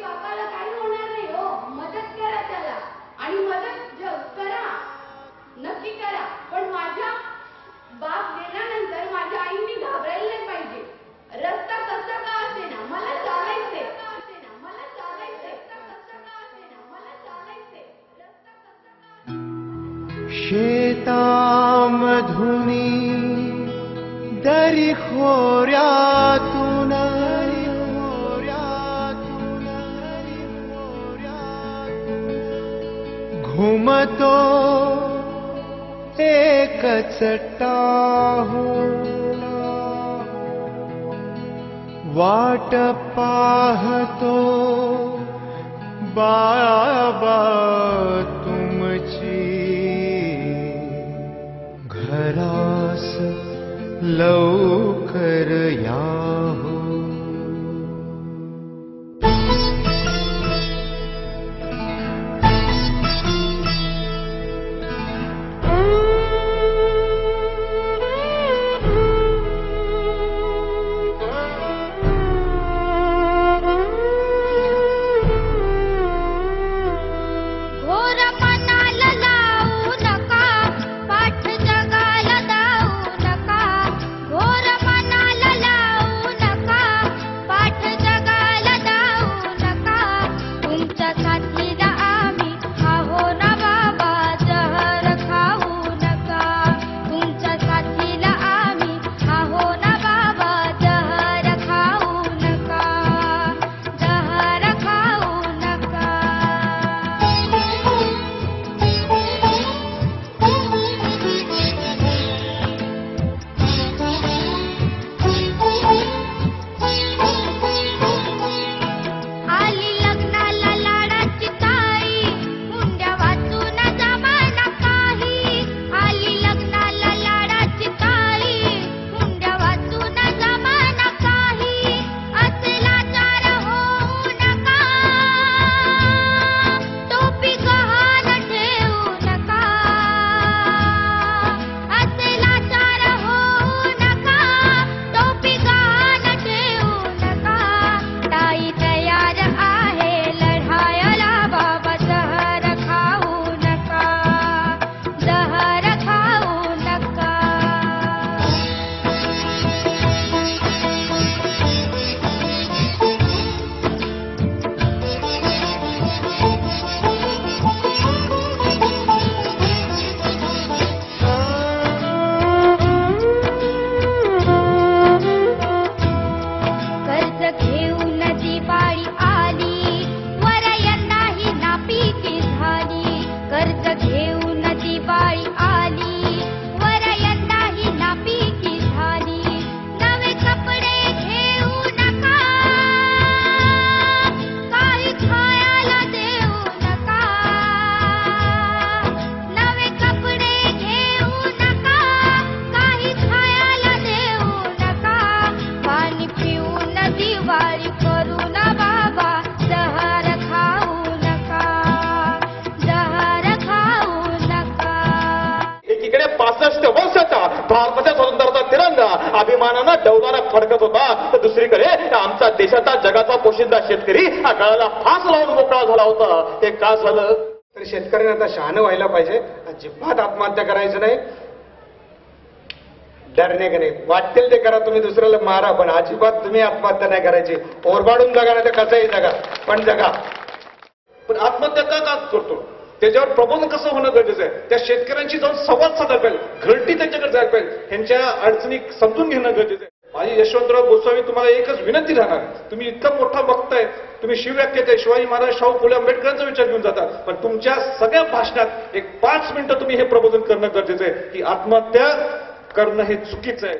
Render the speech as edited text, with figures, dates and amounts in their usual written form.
बापाला काही होणार नाही हो. मदत करा त्याला आणि मदत करा, नक्की करा. पण माझ्या बाप गेल्यानंतर माझ्या आईने घाबरायला नाही पाहिजे. रस्ता कसा का असेना मला चालायचंय, मला चालायचंय, रस्ता कसा का असेना मला चालायचंय, रस्ता कसा का. शेतामधुनी दरी खोऱ्यातून घुमतो एकच टाहो, वाट पाहतो बाबा तुमची, घरास लवकर या हो. भारताच्या स्वातंत्र्याचा तिरंगा अभिमानानं डौलानं फडकत होता, तर दुसरीकडे आमचा देशाचा जगाचा पोशिंदा शेतकरी हा गळाला फास लावून मोकळा झाला होता. हे का झालं? तर शेतकऱ्यांना आता शहाणं व्हायला पाहिजे. अजिबात आत्महत्या करायचं नाही, डरणे का नाही, वाटेल ते करा, तुम्ही दुसऱ्याला मारा, पण अजिबात तुम्ही आत्महत्या नाही करायची. ओरबाडून जगा नाही तर कसंही जगा, पण जगा. पण आत्महत्या का करतो? त्याच्यावर प्रबोधन कसं होणं गरजेचं आहे. त्या शेतकऱ्यांशी जाऊन संवाद साधायला पाहिजे, घरटी त्यांच्याकडे जायला पाहिजे, त्यांच्या अडचणी समजून घेणं गरजेचं आहे. माझी यशवंतराव गोस्वामी तुम्हाला एकच विनंती राहणार, तुम्ही इतका मोठा बघताय, तुम्ही शिवव्याख्याते शिवाजी महाराज, शाहू फुले आंबेडकरांचा विचार घेऊन जातात, पण तुमच्या सगळ्या भाषणात एक 5 मिनिटं तुम्ही हे प्रबोधन करणं गरजेचं आहे की आत्महत्या करणं हे चुकीचं आहे.